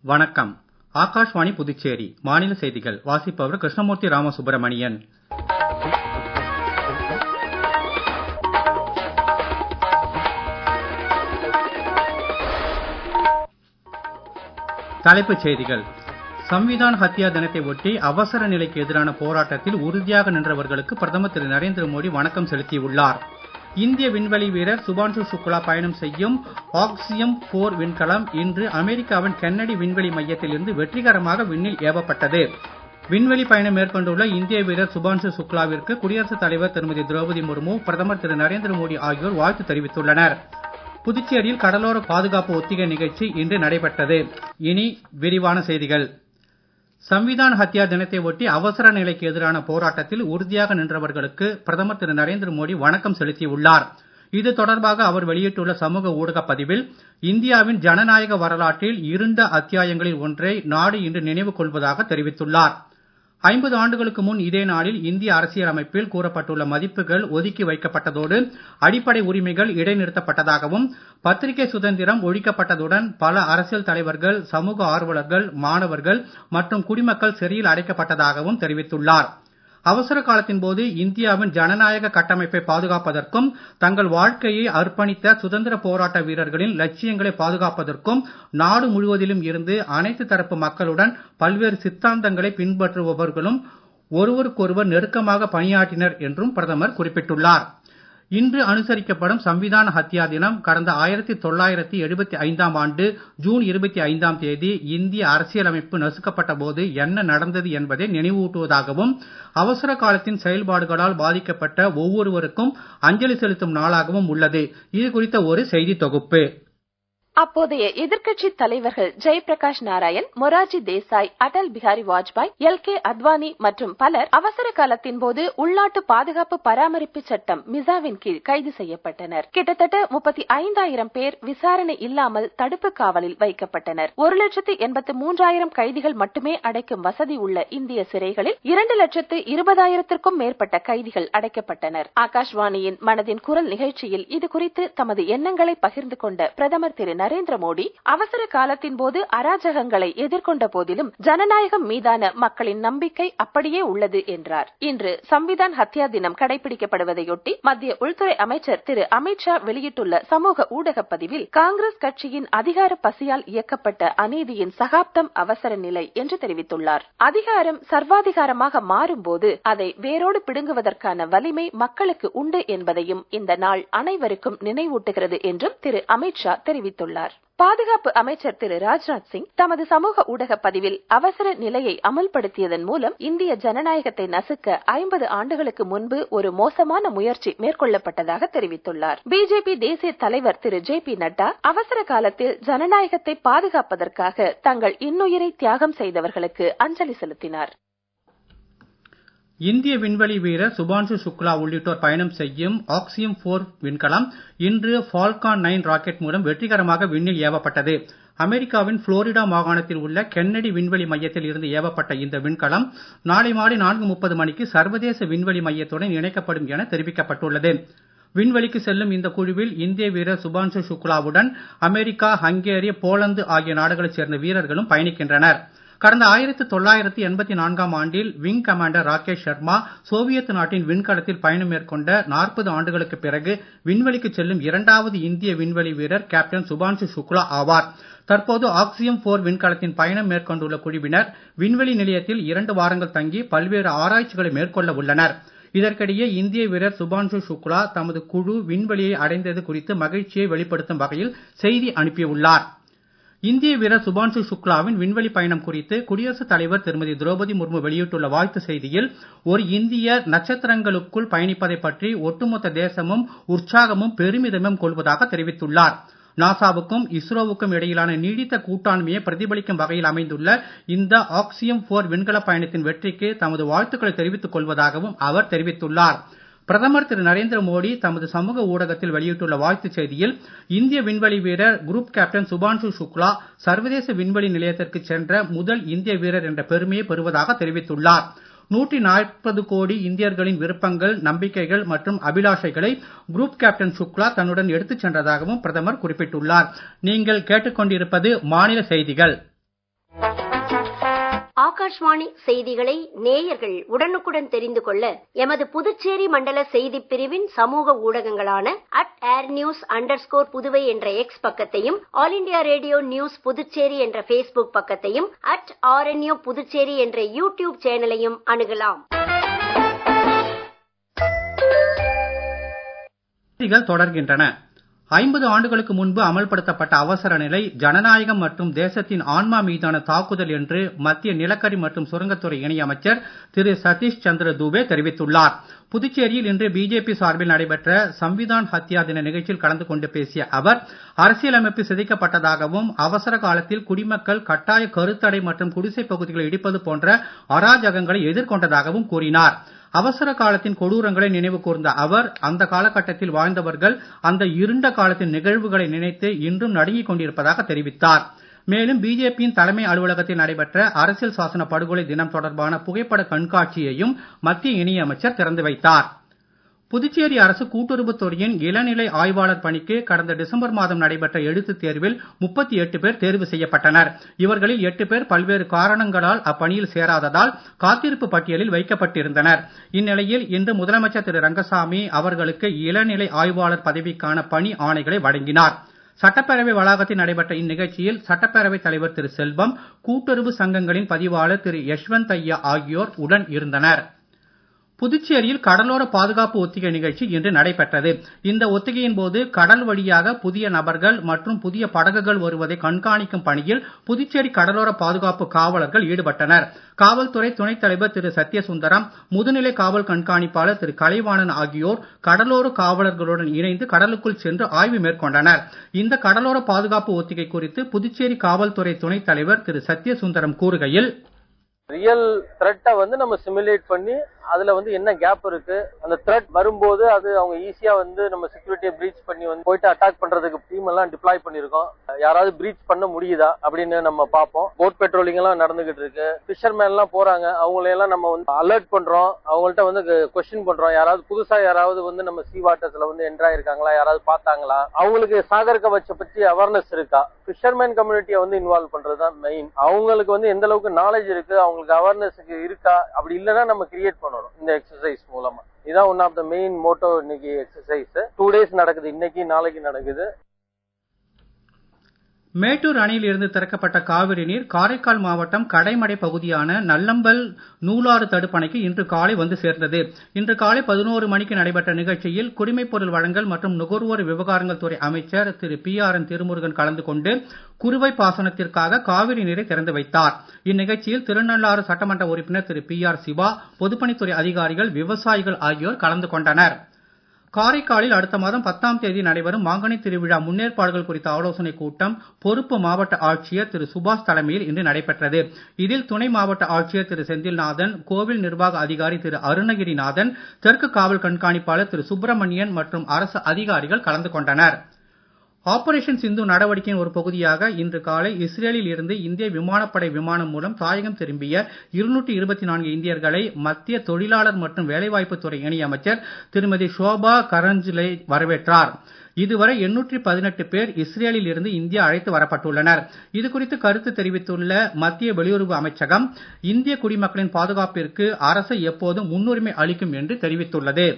வணக்கம். ஆகாஷ்வாணி புதுச்சேரி மாநில செய்திகள் வாசிப்பவர் கிருஷ்ணமூர்த்தி ராமசுப்ரமணியன். தலைப்புச் செய்திகள். சம்விதான் ஹத்யா தினத்தை ஒட்டி அவசர நிலைக்கு எதிரான போராட்டத்தில் உறுதியாக நின்றவர்களுக்கு பிரதமர் திரு நரேந்திர மோடி வணக்கம் செலுத்தியுள்ளார். இந்திய விண்வெளி வீரர் சுபான்ஷு சுக்லா பயணம் செய்யும் ஆக்சியம் 4 விண்கலம் இன்று அமெரிக்காவின் கென்னடி விண்வெளி மையத்தில் இருந்து வெற்றிகரமாக விண்ணில் ஏவப்பட்டது. விண்வெளி பயணம் மேற்கொண்டுள்ள இந்திய வீரர் சுபான்ஷு சுக்லாவிற்கு குடியரசுத் தலைவர் திருமதி திரௌபதி முர்மு, பிரதமர் திரு நரேந்திர மோடி ஆகியோர் வாழ்த்து தெரிவித்துள்ளனர். புதுச்சேரியில் கடலோர பாதுகாப்பு ஒத்திகை நிகழ்ச்சி இன்று நடைபெற்றது. இனி விரிவான செய்திகள். சம்விதான் ஹத்யா தினத்தை ஒட்டி அவசர நிலைக்கு எதிரான போராட்டத்தில் உறுதியாக நின்றவர்களுக்கு பிரதமர் திரு நரேந்திர மோடி வணக்கம் செலுத்தியுள்ளார். இது தொடர்பாக அவர் வெளியிட்டுள்ள சமூக ஊடக பதிவில், இந்தியாவின் ஜனநாயக வரலாற்றில் இருண்ட அத்தியாயங்களில் ஒன்றை நாடு இன்று நினைவு கொள்வதாக தெரிவித்துள்ளார். 50 ஆண்டுகளுக்கு முன் இதே நாளில் இந்திய அரசியலமைப்பில் கூறப்பட்டுள்ள மதிப்புகள் ஒதுக்கி வைக்கப்பட்டதோடு அடிப்படை உரிமைகள் இடைநிறுத்தப்பட்டதாகவும், பத்திரிகை சுதந்திரம் ஒழிக்கப்பட்டதுடன் பல அரசியல் தலைவர்கள், சமூக ஆர்வலர்கள், மாணவர்கள் மற்றும் குடிமக்கள் சிறையில் அடைக்கப்பட்டதாகவும் தெரிவித்துள்ளார். அவசர காலத்தின் போது இந்தியாவின் ஜனநாயக கட்டமைப்பை பாதுகாப்பதற்கும், தங்கள் வாழ்க்கையை அர்ப்பணித்த சுதந்திர போராட்ட வீரர்களின் லட்சியங்களை பாதுகாப்பதற்கும் நாடு முழுவதிலும் இருந்து அனைத்து தரப்பு மக்களுடன் பல்வேறு சித்தாந்தங்களை பின்பற்றுபவர்களும் ஒருவருக்கொருவர் நெருக்கமாக பணியாற்றினர் என்றும் பிரதமர் குறிப்பிட்டுள்ளார். இன்று அனுசரிக்கப்படும் சம்விதான் ஹத்யா தினம் கடந்த 1975ஆம் ஆண்டு ஜூன் 25ஆம் தேதி இந்திய அரசியலமைப்பு நசுக்கப்பட்ட போது என்ன நடந்தது என்பதை நினைவூட்டுவதாகவும், அவசர காலத்தின் செயல்பாடுகளால் பாதிக்கப்பட்ட ஒவ்வொருவருக்கும் அஞ்சலி செலுத்தும் நாளாகவும் உள்ளது. இது குறித்த ஒரு செய்தி தொகுப்பு. அப்போதைய எதிர்க்கட்சி தலைவர்கள் ஜெயபிரகாஷ் நாராயண், மொரார்ஜி தேசாய், அடல் பிஹாரி வாஜ்பாய், எல்.கே. அத்வானி மற்றும் பலர் அவசர காலத்தின் போது உள்நாட்டு பாதுகாப்பு பராமரிப்பு சட்டம் மிசாவின் கீழ் கைது செய்யப்பட்டனர். கிட்டத்தட்ட 35,000 பேர் விசாரணை இல்லாமல் தடுப்பு காவலில் வைக்கப்பட்டனர். 1,83,000 கைதிகள் மட்டுமே அடைக்கும் வசதி உள்ள இந்திய சிறைகளில் 2,20,000க்கும் மேற்பட்ட கைதிகள் அடைக்கப்பட்டனர். ஆகாஷ்வாணியின் மனதின் குரல் நிகழ்ச்சியில் இது குறித்து தமது எண்ணங்களை பகிர்ந்து கொண்ட பிரதமர் திரு நரேந்திர மோடி, அவசர காலத்தின் போது அராஜகங்களை எதிர்கொண்ட போதிலும் ஜனநாயகம் மீதான மக்களின் நம்பிக்கை அப்படியே உள்ளது என்றார். இன்று சம்விதான் ஹத்யா தினம் கடைபிடிக்கப்படுவதையொட்டி மத்திய உள்துறை அமைச்சர் திரு அமித்ஷா வெளியிட்டுள்ள சமூக ஊடக பதிவில், காங்கிரஸ் கட்சியின் அதிகார பசியால் இயக்கப்பட்ட அநீதியின் சகாப்தம் அவசர நிலை என்று தெரிவித்துள்ளார். அதிகாரம் சர்வாதிகாரமாக மாறும்போது அதை வேரோடு பிடுங்குவதற்கான வலிமை மக்களுக்கு உண்டு என்பதையும் இந்த நாள் அனைவருக்கும் நினைவூட்டுகிறது என்றும் திரு அமித்ஷா தெரிவித்துள்ளார். பாதுகாப்பு அமைச்சர் திரு ராஜ்நாத் சிங் தமது சமூக ஊடக பதிவில், அவசர நிலையை அமல்படுத்தியதன் மூலம் இந்திய ஜனநாயகத்தை நசுக்க 50 ஆண்டுகளுக்கு முன்பு ஒரு மோசமான முயற்சி மேற்கொள்ளப்பட்டதாக தெரிவித்துள்ளார். பிஜேபி தேசிய தலைவர் திரு ஜே.பி. நட்டா, அவசர காலத்தில் ஜனநாயகத்தை பாதுகாப்பதற்காக தங்கள் இன்னுயிரை தியாகம் செய்தவர்களுக்கு அஞ்சலி செலுத்தினார். இந்திய விண்வெளி வீரர் சுபான்ஷு சுக்லா உள்ளிட்டோர் பயணம் செய்யும் ஆக்சியம் 4 விண்கலம் இன்று ஃபால்கான் 9 ராக்கெட் மூலம் வெற்றிகரமாக விண்ணில் ஏவப்பட்டது. அமெரிக்காவின் புளோரிடா மாகாணத்தில் உள்ள கென்னடி விண்வெளி மையத்தில் இருந்து ஏவப்பட்ட இந்த விண்கலம் நாளை மாலை 4:30 மணிக்கு சர்வதேச விண்வெளி மையத்துடன் இணைக்கப்படும் என தெரிவிக்கப்பட்டுள்ளது. விண்வெளிக்கு செல்லும் இந்த குழுவில் இந்திய வீரர் சுபான்ஷு சுக்லாவுடன் அமெரிக்கா, ஹங்கேரி, போலந்து ஆகிய நாடுகளைச் சேர்ந்த வீரர்களும் பயணிக்கின்றனர். கடந்த 1984ஆம் ஆண்டில் wing commander Rakesh Sharma Soviet நாட்டின் விண்கலத்தில் பயணம் மேற்கொண்ட 40 ஆண்டுகளுக்கு பிறகு விண்வெளிக்கு செல்லும் 2வது இந்திய விண்வெளி வீரர் கேப்டன் சுபான்ஷு சுக்லா ஆவார். தற்போது ஆக்சியம் 4 விண்கலத்தின் பயணம் மேற்கொண்டுள்ள குழுவினர் விண்வெளி நிலையத்தில் 2 வாரங்கள் தங்கி பல்வேறு ஆராய்ச்சிகளை மேற்கொள்ள உள்ளனர். இதற்கிடையே இந்திய வீரர் சுபான்ஷு சுக்லா தமது குழு விண்வெளியை அடைந்தது குறித்து மகிழ்ச்சியை வெளிப்படுத்தும் வகையில் செய்தி அனுப்பியுள்ளார். இந்திய வீரர் சுபான்ஷு சுக்லாவின் விண்வெளி பயணம் குறித்து குடியரசுத் தலைவர் திருமதி திரௌபதி முர்மு வெளியிட்டுள்ள வாழ்த்து செய்தியில், ஒரு இந்தியர் நட்சத்திரங்களுக்குள் பயணிப்பதை பற்றி ஒட்டுமொத்த தேசமும் உற்சாகமும் பெருமிதமும் கொள்வதாக தெரிவித்துள்ளார். நாசாவுக்கும் இஸ்ரோவுக்கும் இடையிலான நீடித்த கூட்டாண்மையை பிரதிபலிக்கும் வகையில் அமைந்துள்ள இந்த ஆக்சியம் 4 விண்கல பயணத்தின் வெற்றிக்கு தமது வாழ்த்துக்களை தெரிவித்துக் கொள்வதாகவும் அவர் தெரிவித்துள்ளார். பிரதமர் திரு நரேந்திர மோடி தமது சமூக ஊடகத்தில் வெளியிட்டுள்ள வாழ்த்துச் செய்தியில், இந்திய விண்வெளி வீரர் குரூப் கேப்டன் சுபான்ஷு சுக்லா சர்வதேச விண்வெளி நிலையத்திற்கு சென்ற முதல் இந்திய வீரர் என்ற பெருமையை பெறுவதாக தெரிவித்துள்ளார். 140 கோடி இந்தியர்களின் விருப்பங்கள், நம்பிக்கைகள் மற்றும் அபிலாஷைகளை குரூப் கேப்டன் சுக்லா தன்னுடன் எடுத்துச் சென்றதாகவும் பிரதமர் குறிப்பிட்டுள்ளார். நீங்கள் கேட்டுக்கொண்டிருப்பது மாநில செய்திகள். ஆகாஷ்வாணி செய்திகளை நேயர்கள் உடனுக்குடன் தெரிந்து கொள்ள எமது புதுச்சேரி மண்டல செய்திப் பிரிவின் சமூக ஊடகங்களான @airnews_புதுவை என்ற எக்ஸ் பக்கத்தையும், all India radio news Puducherry என்ற Facebook பக்கத்தையும், @RNU புதுச்சேரி என்ற யூடியூப் சேனலையும் அணுகலாம். தொடர்கின்றன. 50 ஆண்டுகளுக்கு முன்பு அமல்படுத்தப்பட்ட அவசர நிலை ஜனநாயகம் மற்றும் தேசத்தின் ஆன்மா மீதான தாக்குதல் என்று மத்திய நிலக்கரி மற்றும் சுரங்கத்துறை இணையமைச்சர் திரு சதீஷ் சந்திர தூபே தெரிவித்துள்ளார். புதுச்சேரியில் இன்று பிஜேபி சார்பில் நடைபெற்ற சம்விதான் ஹத்யா தின நிகழ்ச்சியில் கலந்து கொண்டு பேசிய அவர், அரசியலமைப்பு சிதைக்கப்பட்டதாகவும் அவசர காலத்தில் குடிமக்கள் கட்டாய கருத்தடை மற்றும் குடிசை பகுதிகளை இடிப்பது போன்ற அராஜகங்களை எதிர்கொண்டதாகவும் கூறினார். அவசர காலத்தின் கொடூரங்களை நினைவு கூர்ந்த அவர், அந்த காலகட்டத்தில் வாழ்ந்தவர்கள் அந்த இருண்ட காலத்தின் நிகழ்வுகளை நினைத்து இன்றும் நடுங்கிக் கொண்டிருப்பதாக தெரிவித்தார். மேலும் பிஜேபியின் தலைமை அலுவலகத்தில் நடைபெற்ற அரசியல் சாசன படுகொலை தினம் தொடர்பான புகைப்பட கண்காட்சியையும் மத்திய இணையமைச்சர் திறந்து வைத்தார். புதுச்சேரி அரசு கூட்டுறவுத் துறையின் இளநிலை ஆய்வாளர் பணிக்கு கடந்த டிசம்பர் மாதம் நடைபெற்ற எழுத்துத் தேர்வில் 38 பேர் தேர்வு செய்யப்பட்டனர். இவர்களில் 8 பேர் பல்வேறு காரணங்களால் அப்பணியில் சேராததால் காத்திருப்பு பட்டியலில் வைக்கப்பட்டிருந்தனர். இந்நிலையில் இன்று முதலமைச்சர் திரு ரங்கசாமி அவர்களுக்கு இளநிலை ஆய்வாளர் பதவிக்கான பணி ஆணைகளை வழங்கினார். சட்டப்பேரவை வளாகத்தில் நடைபெற்ற இந்நிகழ்ச்சியில் சட்டப்பேரவைத் தலைவர் திரு செல்வம், கூட்டுறவு சங்கங்களின் பதிவாளர் திரு யஷ்வந்த் ஐயா ஆகியோர் உடன் இருந்தனர். புதுச்சேரியில் கடலோர பாதுகாப்பு ஒத்திகை நிகழ்ச்சி இன்று நடைபெற்றது. இந்த ஒத்திகையின் போது கடல் வழியாக புதிய நபர்கள் மற்றும் புதிய படகுகள் வருவதை கண்காணிக்கும் பணியில் புதுச்சேரி கடலோர பாதுகாப்பு காவலர்கள் ஈடுபட்டனர். காவல்துறை துணைத் தலைவர் திரு சத்யசுந்தரம், முதுநிலை காவல் கண்காணிப்பாளர் திரு கலைவாணன் ஆகியோர் கடலோர காவலர்களுடன் இணைந்து கடலுக்குள் சென்று ஆய்வு மேற்கொண்டனர். இந்த கடலோர பாதுகாப்பு ஒத்திகை குறித்து புதுச்சேரி காவல்துறை துணைத் தலைவர் திரு சத்யசுந்தரம் கூறுகையில், ரியல் த்ரெட்டை நம்ம சிமுலேட் பண்ணி அதுல என்ன கேப் இருக்கு, அந்த த்ரெட் வரும்போது அது அவங்க ஈஸியா நம்ம செக்யூரிட்டியை பிரீச் பண்ணி போயிட்டு அட்டாக் பண்றதுக்கு டீம் எல்லாம் டிப்ளாய் பண்ணிருக்கோம். யாராவது பிரீச் பண்ண முடியுதா அப்படின்னு நம்ம பார்ப்போம். போட் பெட்ரோலிங் எல்லாம் நடந்துகிட்டு இருக்கு. ஃபிஷர்மேன் எல்லாம் போறாங்க, அவங்களையெல்லாம் நம்ம அலர்ட் பண்றோம். அவங்கள்ட்ட கொஸ்டின் பண்றோம். யாராவது புதுசா யாராவது நம்ம சீ வாட்டர்ஸ்ல என்ட்ரா இருக்காங்களா, யாராவது பார்த்தாங்களா, அவங்களுக்கு சாகர் கவச்ச பத்தி அவேர்னஸ் இருக்கா, ஃபிஷர்மேன் கம்யூனிட்டியை இன்வால்வ் பண்றதுதான் மெயின். அவங்களுக்கு எந்த அளவுக்கு நாலேஜ் இருக்கு, அவங்களுக்கு அவேர்னஸ் இருக்கா, அப்படி இல்லைன்னா நம்ம கிரியேட் பண்ணணும் இந்த எக்ஸசைஸ் மூலமா. இதான் one of the main motto இன்னைக்கு எக்ஸசைஸ். 2 days நடக்குது, இன்னைக்கு நாளைக்கு நடக்குது. மேட்டூர் அணையில் இருந்து திறக்கப்பட்ட காவிரி நீர் காரைக்கால் மாவட்டம் கடைமடை பகுதியான நல்லம்பல் நூலாறு தடுப்பணைக்கு இன்று காலை வந்து சேர்ந்தது. இன்று காலை 11 மணிக்கு நடைபெற்ற நிகழ்ச்சியில் குடிமைப் பொருள் வழங்கல் மற்றும் நுகர்வோர் விவகாரங்கள் துறை அமைச்சர் திரு PRN திருமுருகன் கலந்து கொண்டு குறுவை பாசனத்திற்காக காவிரி நீரை திறந்து வைத்தார். இந்நிகழ்ச்சியில் திருநள்ளாறு சட்டமன்ற உறுப்பினர் திரு PR சிவா, பொதுப்பணித்துறை அதிகாரிகள், விவசாயிகள் ஆகியோர் கலந்து கொண்டனர். காரைக்காலில் அடுத்த மாதம் 10ஆம் தேதி நடைபெறும் மாங்கனி திருவிழா முன்னேற்பாடுகள் குறித்த ஆலோசனைக் கூட்டம் பொறுப்பு மாவட்ட ஆட்சியர் திரு சுபாஷ் தலைமையில் இன்று நடைபெற்றது. இதில் துணை மாவட்ட ஆட்சியர் திரு செந்தில்நாதன், கோவில் நிர்வாக அதிகாரி திரு அருணகிரிநாதன், தெற்கு காவல் கண்காணிப்பாளர் திரு சுப்பிரமணியன் மற்றும் அரசு அதிகாரிகள் கலந்து கொண்டனர். ஆபரேஷன் சிந்து நடவடிக்கையின் ஒரு பகுதியாக இன்று காலை இஸ்ரேலில் இருந்து இந்திய விமானப்படை விமானம் மூலம் தாயகம் திரும்பிய 224 இந்தியர்களை மத்திய தொழிலாளர் மற்றும் வேலைவாய்ப்பு துறை இணையமைச்சர் திருமதி ஷோபா கரஞ்சிலே வரவேற்றார். இதுவரை 818 பேர் இஸ்ரேலில் இருந்து இந்தியா அழைத்து வரப்பட்டுள்ளனர். இது குறித்து கருத்து தெரிவித்துள்ள மத்திய வெளியுறவு அமைச்சகம், இந்திய குடிமக்களின் பாதுகாப்பிற்கு அரசு எப்போதும் முன்னுரிமை அளிக்கும் என்று தெரிவித்துள்ளது.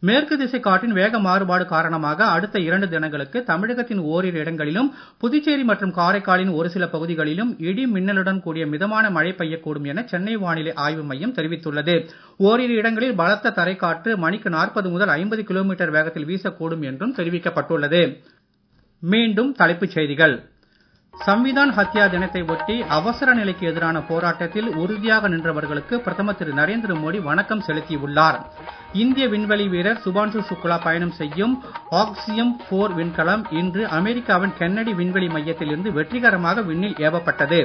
மேற்கு திசை காற்றின் வேக மாறுபாடு காரணமாக அடுத்த 2 தினங்களுக்கு தமிழகத்தின் ஓரிரு இடங்களிலும் புதுச்சேரி மற்றும் காரைக்காலின் ஒரு சில பகுதிகளிலும் இடி மின்னலுடன் கூடிய மிதமான மழை பெய்யக்கூடும் என சென்னை வானிலை ஆய்வு மையம் தெரிவித்துள்ளது. ஓரிரு இடங்களில் பலத்த தரைக்காற்று மணிக்கு 40 முதல் 50 கிலோமீட்டர் வேகத்தில் வீசக்கூடும் என்றும் தெரிவிக்கப்பட்டுள்ளது. மீண்டும் தலைப்புச் செய்திகள். சம்விதான் ஹத்யா தினத்தை ஒட்டி அவசர நிலைக்கு எதிரான போராட்டத்தில் உறுதியாக நின்றவர்களுக்கு பிரதமர் திரு நரேந்திர மோடி வணக்கம் செலுத்தியுள்ளார். இந்திய விண்வெளி வீரர் சுபான்ஷு சுக்லா பயணம் செய்யும் ஆக்சியம் 4 விண்கலம் இன்று அமெரிக்காவின் கென்னடி விண்வெளி மையத்தில் இருந்து வெற்றிகரமாக விண்ணில் ஏவப்பட்டது.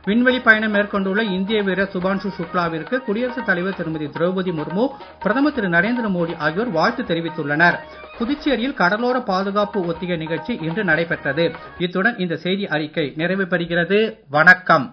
விண்வெளி பயணம் மேற்கொண்டுள்ள இந்திய வீரர் சுபான்ஷு சுக்லாவிற்கு குடியரசுத் தலைவர் திருமதி திரௌபதி முர்மு, பிரதமர் திரு நரேந்திர மோடி ஆகியோர் வாழ்த்து தெரிவித்துள்ளனர். புதுச்சேரியில் கடலோர பாதுகாப்பு ஒத்திகை நிகழ்ச்சி இன்று நடைபெற்றது. இத்துடன் இந்த செய்தி அறிக்கை நிறைவு பெறுகிறது. வணக்கம்.